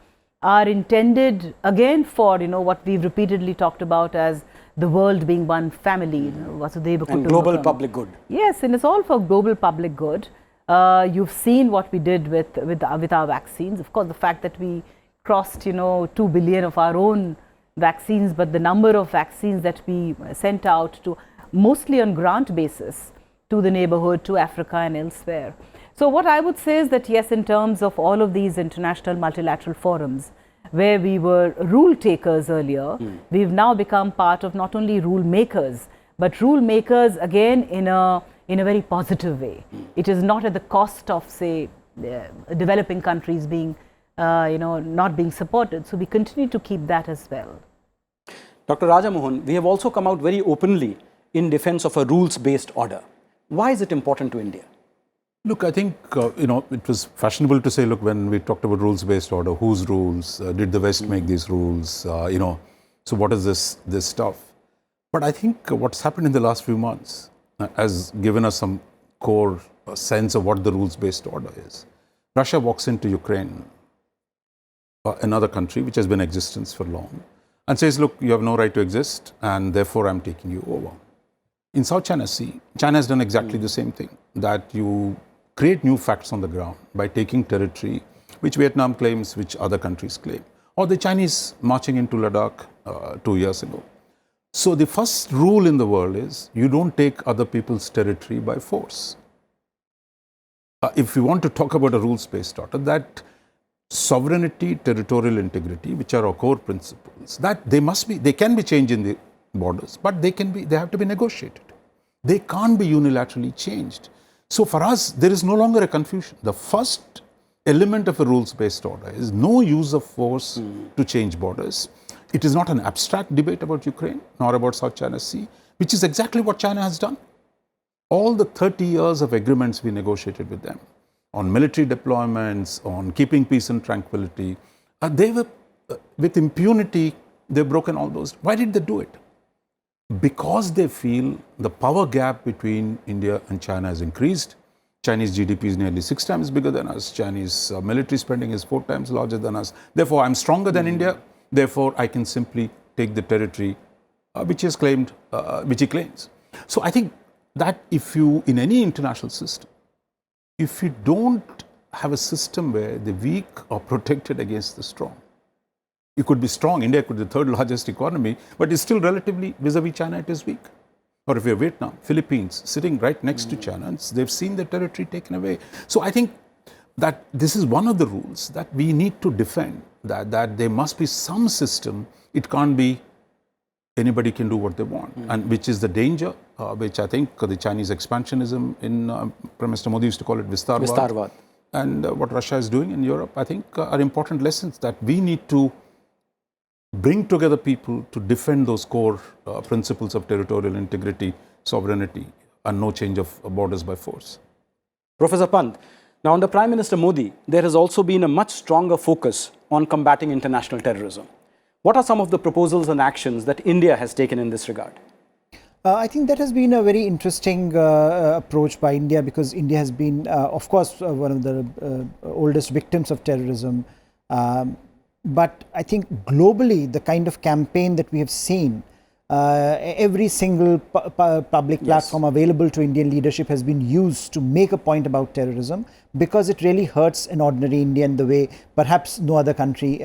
are intended again for what we've repeatedly talked about as the world being one family, and global public good. Yes, and it's all for global public good. You've seen what we did with our vaccines. Of course, the fact that we crossed 2 billion of our own vaccines, but the number of vaccines that we sent out to, mostly on grant basis, to the neighborhood, to Africa and elsewhere. So what I would say is that yes, in terms of all of these international multilateral forums, where we were rule takers earlier, we've now become part of not only rule makers, but rule makers again in a very positive way. It is not at the cost of, say, developing countries being, not being supported. So we continue to keep that as well. Dr. Raja Mohan, we have also come out very openly in defense of a rules-based order. Why is it important to India? Look, I think, it was fashionable to say, look, when we talked about rules-based order, whose rules? Did the West make these rules? So what is this stuff? But I think what's happened in the last few months has given us some core sense of what the rules-based order is. Russia walks into Ukraine, another country which has been in existence for long, and says, look, you have no right to exist, and therefore I'm taking you over. In South China Sea, China has done exactly the same thing, that you create new facts on the ground by taking territory which Vietnam claims, which other countries claim, or the Chinese marching into Ladakh 2 years ago. So the first rule in the world is you don't take other people's territory by force. If you want to talk about a rules-based order, that sovereignty, territorial integrity, which are our core principles, that they can be changed in the borders, but they have to be negotiated. They can't be unilaterally changed. So for us, there is no longer a confusion. The first element of a rules-based order is no use of force to change borders. It is not an abstract debate about Ukraine, nor about South China Sea, which is exactly what China has done. All the 30 years of agreements we negotiated with them on military deployments, on keeping peace and tranquility, they were, with impunity, they've broken all those. Why did they do it? Because they feel the power gap between India and China has increased. Chinese GDP is nearly 6 times bigger than us. Chinese military spending is 4 times larger than us. Therefore, I'm stronger than India. Therefore, I can simply take the territory which he claims. So I think that if you, in any international system, if you don't have a system where the weak are protected against the strong, you could be strong. India could be the third largest economy, but it's still relatively, vis-a-vis China, it is weak. Or if you're Vietnam, Philippines, sitting right next to China, and they've seen their territory taken away. So I think that this is one of the rules that we need to defend, that there must be some system. It can't be anybody can do what they want, and which is the danger, which I think the Chinese expansionism in Prime Minister Modi used to call it Vistarvad. And what Russia is doing in Europe, I think are important lessons that we need to bring together people to defend those core principles of territorial integrity, sovereignty, and no change of borders by force. Professor Pant, now under Prime Minister Modi, there has also been a much stronger focus on combating international terrorism. What are some of the proposals and actions that India has taken in this regard? I think that has been a very interesting approach by India, because India has been, of course, one of the oldest victims of terrorism. But I think globally, the kind of campaign that we have seen, every single public platform available to Indian leadership has been used to make a point about terrorism, because it really hurts an ordinary Indian the way perhaps no other country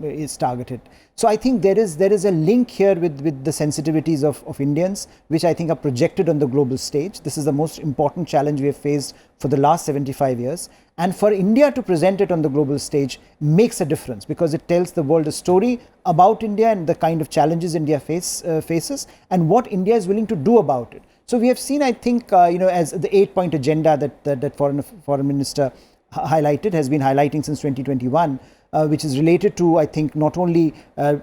is targeted. So I think there is a link here with the sensitivities of Indians, which I think are projected on the global stage. This is the most important challenge we have faced for the last 75 years. And for India to present it on the global stage makes a difference, because it tells the world a story about India and the kind of challenges India faces and what India is willing to do about it. So we have seen, I think, as the 8-point agenda that Foreign Minister highlighted, has been highlighting since 2021, which is related to, I think, not only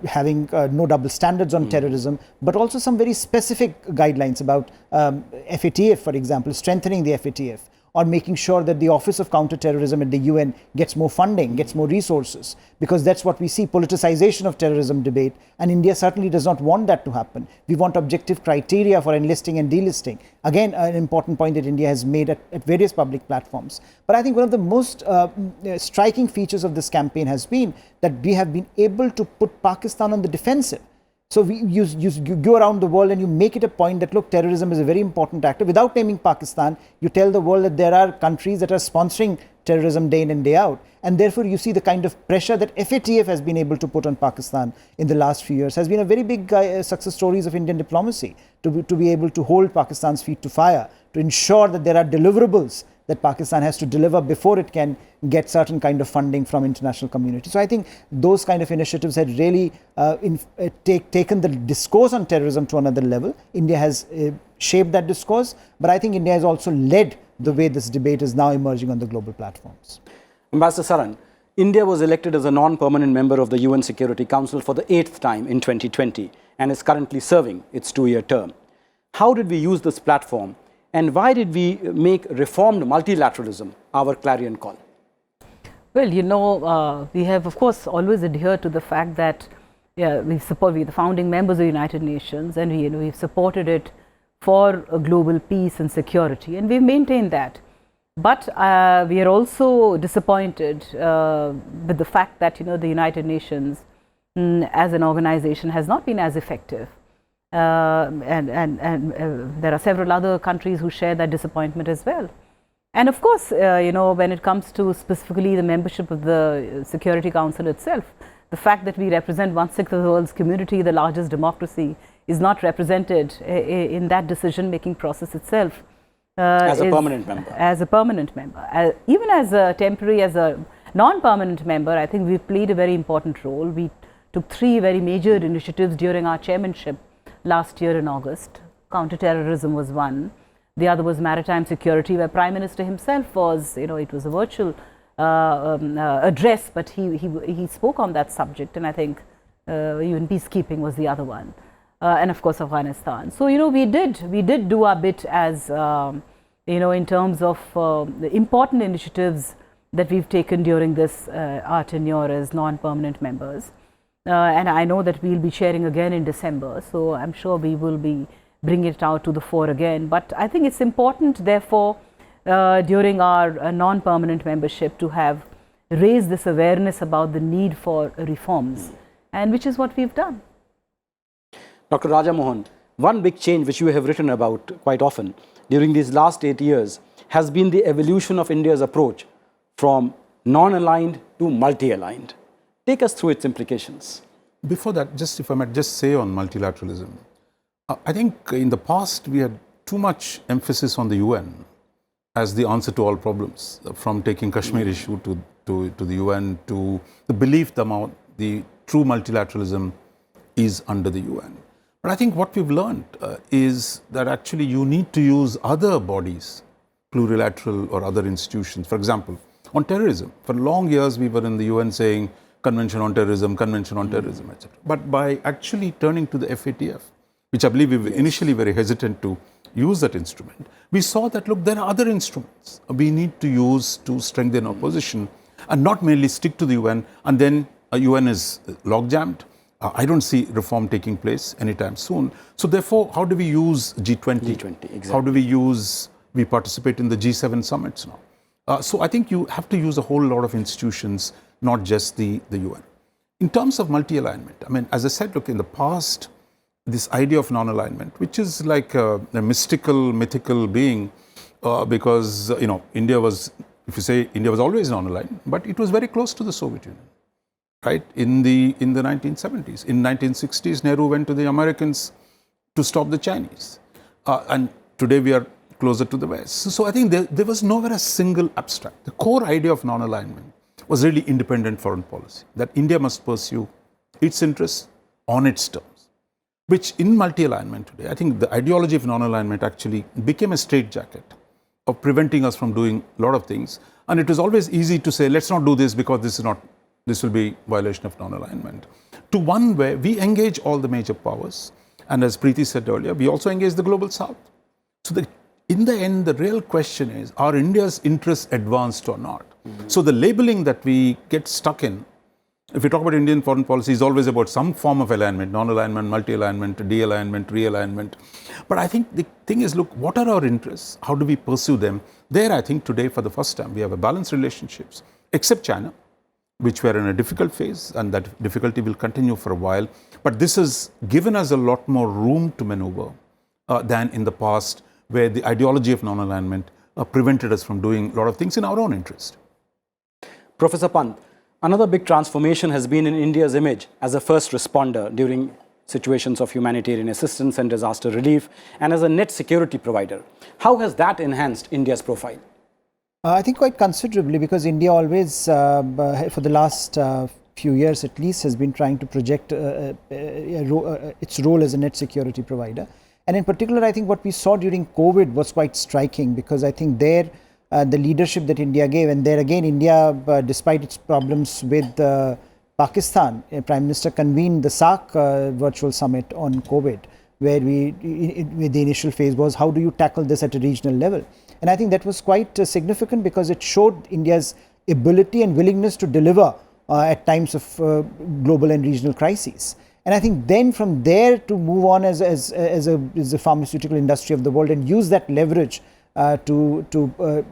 having no double standards on terrorism, but also some very specific guidelines about FATF, for example, strengthening the FATF, or making sure that the Office of Counter-Terrorism at the UN gets more funding, gets more resources, because that's what we see, politicization of terrorism debate, and India certainly does not want that to happen. We want objective criteria for enlisting and delisting. Again, an important point that India has made at various public platforms. But I think one of the most striking features of this campaign has been that we have been able to put Pakistan on the defensive. So you go around the world and you make it a point that, look, terrorism is a very important actor. Without naming Pakistan, you tell the world that there are countries that are sponsoring terrorism day in and day out. And therefore, you see the kind of pressure that FATF has been able to put on Pakistan in the last few years has been a very big success stories of Indian diplomacy, to be able to hold Pakistan's feet to fire, to ensure that there are deliverables that Pakistan has to deliver before it can get certain kind of funding from international community. So I think those kind of initiatives had really taken the discourse on terrorism to another level. India has shaped that discourse, but I think India has also led the way this debate is now emerging on the global platforms. Ambassador Saran, India was elected as a non-permanent member of the UN Security Council for the 8th time in 2020 and is currently serving its 2-year term. How did we use this platform? And why did we make reformed multilateralism our clarion call? Well, we have, of course, always adhered to the fact that we're the founding members of the United Nations, and we've supported it for a global peace and security, and we've maintained that. But we are also disappointed with the fact that, the United Nations as an organization has not been as effective. And there are several other countries who share that disappointment as well. And of course, when it comes to specifically the membership of the Security Council itself, the fact that we represent 1/6 of the world's community, the largest democracy, is not represented in that decision-making process itself. As a permanent member. As a permanent member. Even as a temporary, as a non-permanent member, I think we played a very important role. We took 3 very major initiatives during our chairmanship last year in August. Counter-terrorism was one. The other was maritime security, where Prime Minister himself was, it was a virtual address, but he spoke on that subject, and I think even peacekeeping was the other one, and of course Afghanistan. So we did do our bit as in terms of the important initiatives that we've taken during this our tenure as non-permanent members, and I know that we'll be sharing again in December. So I'm sure we will be bringing it out to the fore again. But I think it's important, therefore, during our non-permanent membership to have raised this awareness about the need for reforms, and which is what we've done. Dr. Raja Mohan, one big change which you have written about quite often during these last 8 years has been the evolution of India's approach from non-aligned to multi-aligned. Take us through its implications. Before that, just if I might just say on multilateralism, I think in the past we had too much emphasis on the UN as the answer to all problems, from taking Kashmir issue to the UN, to the belief that the true multilateralism is under the UN. But I think what we've learned is that actually you need to use other bodies, plurilateral or other institutions. For example, on terrorism, for long years we were in the UN saying Convention on Terrorism, etc. But by actually turning to the FATF, which I believe we were initially very hesitant to use that instrument, we saw that, look, there are other instruments we need to use to strengthen our position and not merely stick to the UN, and then UN is log-jammed. I don't see reform taking place anytime soon. So therefore, how do we use G20? Exactly. How do we participate in the G7 summits now? So I think you have to use a whole lot of institutions, not just the UN. In terms of multi-alignment, I mean, as I said, look, in the past, this idea of non-alignment, which is like a mythical being, because, India was, if you say India was always non-aligned, but it was very close to the Soviet Union, right? In the 1970s. In 1960s, Nehru went to the Americans to stop the Chinese. And today we are closer to the West. So I think there was nowhere a single abstract. The core idea of non-alignment was really independent foreign policy, that India must pursue its interests on its terms. Which in multi-alignment today, I think the ideology of non-alignment actually became a straitjacket of preventing us from doing a lot of things. And it was always easy to say, let's not do this because this will be violation of non-alignment. To one where we engage all the major powers. And as Preeti said earlier, we also engage the global south. So in the end, the real question is, are India's interests advanced or not? So the labeling that we get stuck in, if we talk about Indian foreign policy, is always about some form of alignment, non-alignment, multi-alignment, de-alignment, realignment. But I think the thing is, look, what are our interests? How do we pursue them? There, I think today, for the first time, we have a balanced relationships, except China, which we are in a difficult phase, and that difficulty will continue for a while. But this has given us a lot more room to maneuver than in the past, where the ideology of non-alignment prevented us from doing a lot of things in our own interest. Professor Pant, another big transformation has been in India's image as a first responder during situations of humanitarian assistance and disaster relief, and as a net security provider. How has that enhanced India's profile? I think quite considerably, because India always, for the last few years at least, has been trying to project its role as a net security provider. And in particular, I think what we saw during COVID was quite striking, because I think there, the leadership that India gave, and there again, India, despite its problems with Pakistan, Prime Minister convened the SAARC virtual summit on COVID, where the initial phase was, how do you tackle this at a regional level? And I think that was quite significant, because it showed India's ability and willingness to deliver at times of global and regional crises. And I think then from there to move on as a pharmaceutical industry of the world and use that leverage to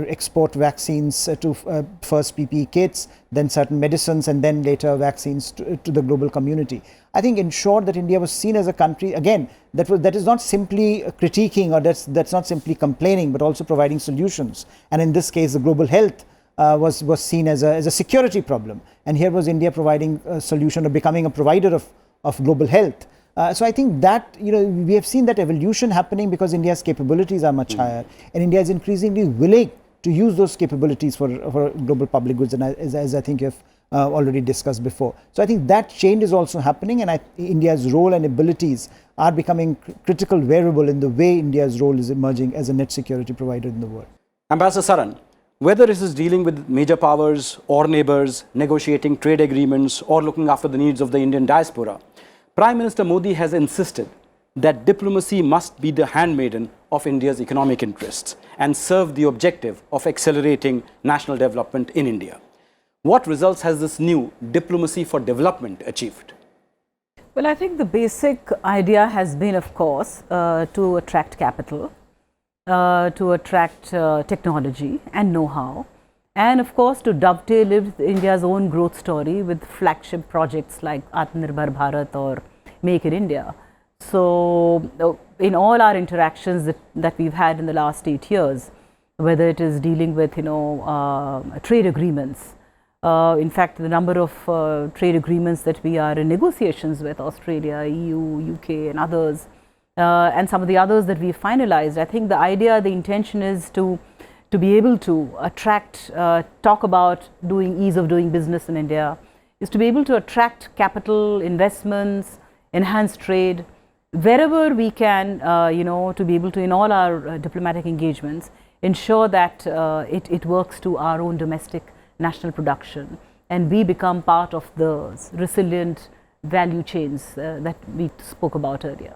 export vaccines to first PPE kits, then certain medicines, and then later vaccines to the global community. I think ensured that India was seen as a country, again, that is not simply critiquing, or that's not simply complaining, but also providing solutions. And in this case, the global health was seen as a security problem. And here was India providing a solution, or becoming a provider of global health. So I think that, we have seen that evolution happening, because India's capabilities are much higher, and India is increasingly willing to use those capabilities for global public goods. And as I think you have already discussed before. So I think that change is also happening, and India's role and abilities are becoming critical variable in the way India's role is emerging as a net security provider in the world. Ambassador Saran, whether it is dealing with major powers or neighbors, negotiating trade agreements or looking after the needs of the Indian diaspora, Prime Minister Modi has insisted that diplomacy must be the handmaiden of India's economic interests and serve the objective of accelerating national development in India. What results has this new diplomacy for development achieved? Well, I think the basic idea has been, of course, to attract capital, to attract technology and know-how, and of course to dovetail with India's own growth story with flagship projects like Atmanirbhar Bharat or Make in India. So, in all our interactions that we've had in the last 8 years, whether it is dealing with, trade agreements, in fact, the number of trade agreements that we are in negotiations with Australia, EU, UK and others, and some of the others that we finalized, I think the idea, the intention is to be able to attract, talk about ease of doing business in India, is to be able to attract capital, investments, enhance trade, wherever we can, to be able to, in all our diplomatic engagements, ensure that it works to our own domestic national production, and we become part of the resilient value chains that we spoke about earlier.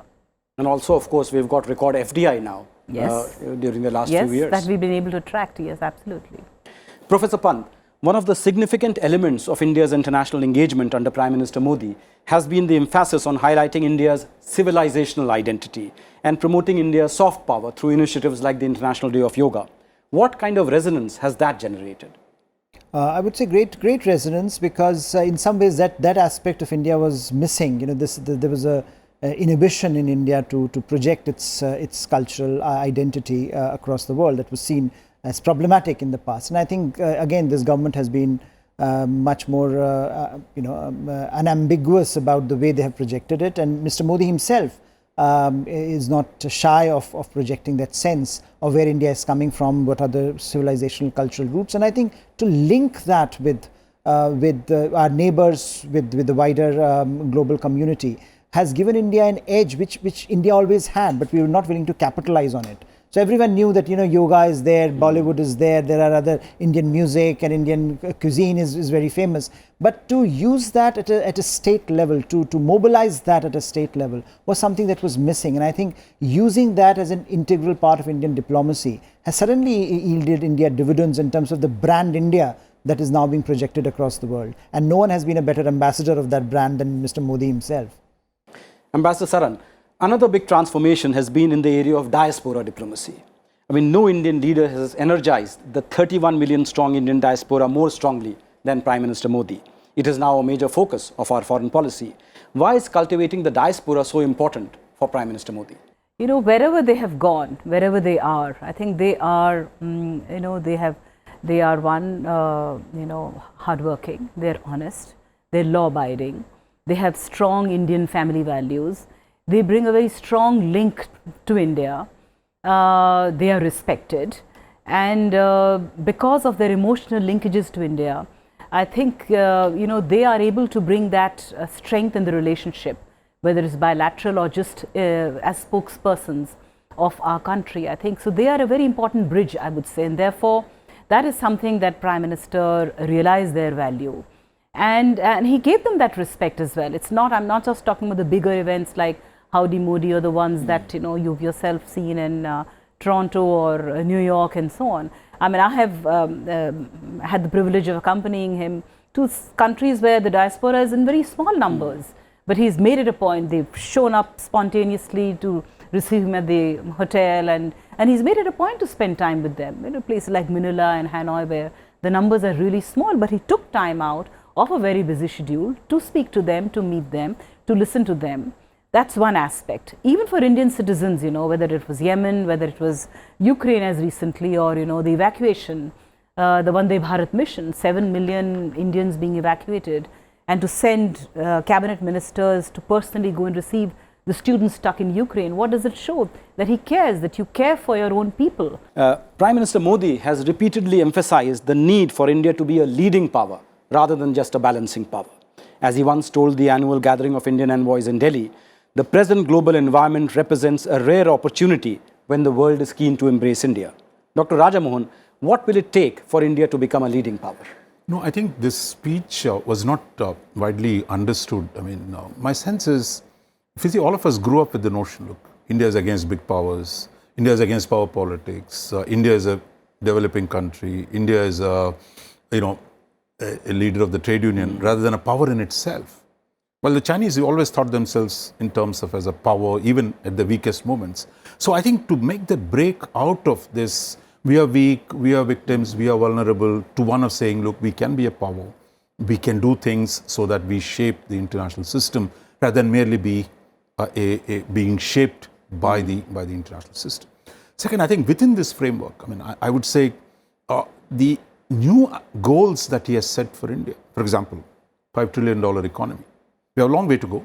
And also, of course, we've got record FDI now. Yes. During the last few years. Yes, that we've been able to attract, yes, absolutely. Professor Pant, one of the significant elements of India's international engagement under Prime Minister Modi has been the emphasis on highlighting India's civilizational identity and promoting India's soft power through initiatives like the International Day of Yoga. What kind of resonance has that generated? I would say great resonance, because in some ways that aspect of India was missing. There was a inhibition in India to project its cultural identity across the world that was seen as problematic in the past. And I think again this government has been much more unambiguous about the way they have projected it, and Mr. Modi himself is not shy of projecting that sense of where India is coming from, what are the civilizational cultural roots. And I think to link that with our neighbors, with the wider global community, has given India an edge which India always had, but we were not willing to capitalize on it. So everyone knew that yoga is there, Bollywood is there are other Indian music and Indian cuisine is very famous. But to use that at a state level, to mobilize that at a state level was something that was missing. And I think using that as an integral part of Indian diplomacy has suddenly yielded India dividends in terms of the brand India that is now being projected across the world. And no one has been a better ambassador of that brand than Mr. Modi himself. Ambassador Saran, another big transformation has been in the area of diaspora diplomacy. I mean, no Indian leader has energized the 31 million strong Indian diaspora more strongly than Prime Minister Modi. It is now a major focus of our foreign policy. Why is cultivating the diaspora so important for Prime Minister Modi? Wherever they have gone, wherever they are, I think they are, they are one, hardworking, they're honest, they're law-abiding, they have strong Indian family values, they bring a very strong link to India, they are respected, and because of their emotional linkages to India, I think, they are able to bring that strength in the relationship, whether it's bilateral or just as spokespersons of our country, I think. So they are a very important bridge, I would say, and therefore, that is something that Prime Minister realized their value. And he gave them that respect as well. It's not, I'm not just talking about the bigger events like Howdy Modi or the ones that, you've yourself seen in Toronto or New York and so on. I mean, I have had the privilege of accompanying him to countries where the diaspora is in very small numbers. But he's made it a point, they've shown up spontaneously to receive him at the hotel, and he's made it a point to spend time with them. Places like Manila and Hanoi where the numbers are really small, but he took time out of a very busy schedule to speak to them, to meet them, to listen to them. That's one aspect. Even for Indian citizens, whether it was Yemen, whether it was Ukraine as recently, or, the evacuation, the Vande Bharat mission, 7 million Indians being evacuated, and to send cabinet ministers to personally go and receive the students stuck in Ukraine. What does it show? That he cares, that you care for your own people. Prime Minister Modi has repeatedly emphasized the need for India to be a leading power rather than just a balancing power. As he once told the annual gathering of Indian envoys in Delhi, the present global environment represents a rare opportunity when the world is keen to embrace India. Dr. Raja Mohan, what will it take for India to become a leading power? No, I think this speech was not widely understood. I mean, my sense is, if you see, all of us grew up with the notion, look, India is against big powers, India is against power politics, India is a developing country, India is a leader of the trade union rather than a power in itself. Well, the Chinese always thought themselves in terms of as a power, even at the weakest moments. So I think to make the break out of this, we are weak, we are victims, we are vulnerable, to one of saying, look, we can be a power, we can do things so that we shape the international system rather than merely be being shaped by the international system. Second, I think within this framework, I mean, I would say the new goals that he has set for India, for example, $5 trillion economy. We have a long way to go.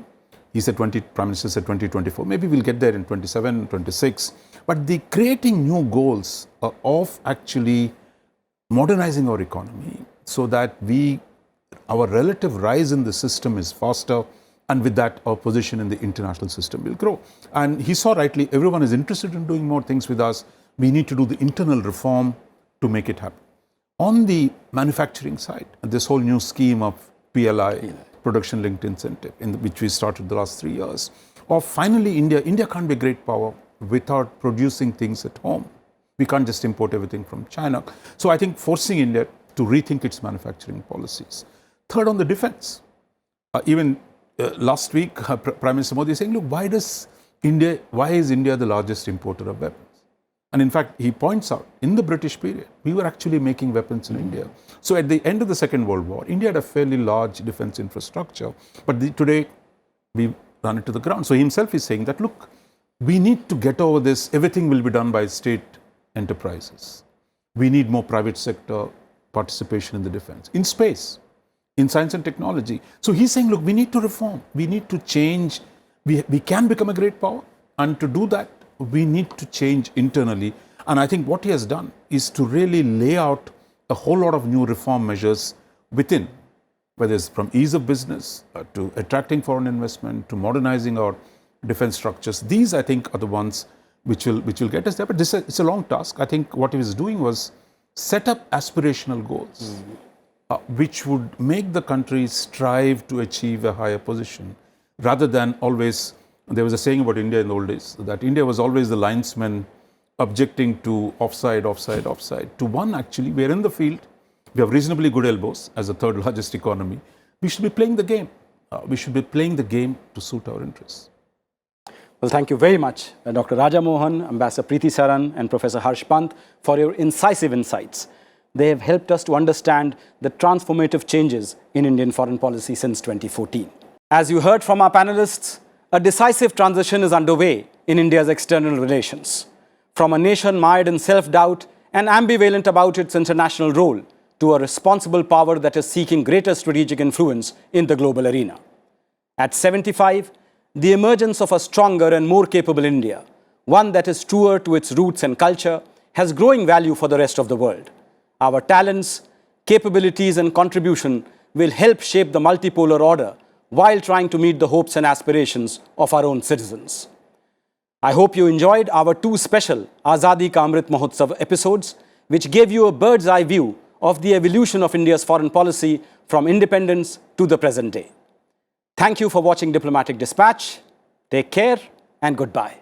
He said Prime Minister said 2024. Maybe we'll get there in 27, 26. But the creating new goals of actually modernizing our economy so that our relative rise in the system is faster, and with that our position in the international system will grow. And he saw rightly, everyone is interested in doing more things with us. We need to do the internal reform to make it happen. On the manufacturing side, this whole new scheme of PLI, production linked incentive, which we started the last 3 years, or finally India can't be a great power without producing things at home. We can't just import everything from China. So I think forcing India to rethink its manufacturing policies. Third, on the defense. Last week, Prime Minister Modi is saying, look, why is India the largest importer of weapons? And in fact, he points out, in the British period, we were actually making weapons in India. So at the end of the Second World War, India had a fairly large defense infrastructure, but today we run it to the ground. So he himself is saying that, look, we need to get over this. Everything will be done by state enterprises. We need more private sector participation in the defense, in space, in science and technology. So he's saying, look, we need to reform. We need to change. We can become a great power. And to do that, we need to change internally. And I think what he has done is to really lay out a whole lot of new reform measures within, whether it's from ease of business to attracting foreign investment to modernizing our defense structures. These, I think, are the ones which will get us there. But it's a long task. I think what he was doing was set up aspirational goals, which would make the country strive to achieve a higher position, rather than always. There was a saying about India in the old days, that India was always the linesman objecting to offside. To one, actually, we are in the field, we have reasonably good elbows as the third largest economy. We should be playing the game. We should be playing the game to suit our interests. Well, thank you very much, Dr. Raja Mohan, Ambassador Preeti Saran, and Professor Pant, for your incisive insights. They have helped us to understand the transformative changes in Indian foreign policy since 2014. As you heard from our panelists, a decisive transition is underway in India's external relations. From a nation mired in self-doubt and ambivalent about its international role, to a responsible power that is seeking greater strategic influence in the global arena. At 75, the emergence of a stronger and more capable India, one that is truer to its roots and culture, has growing value for the rest of the world. Our talents, capabilities, and contribution will help shape the multipolar order while trying to meet the hopes and aspirations of our own citizens. I hope you enjoyed our 2 special Azadi Ka Amrit Mahotsav episodes, which gave you a bird's eye view of the evolution of India's foreign policy from independence to the present day. Thank you for watching Diplomatic Dispatch. Take care and goodbye.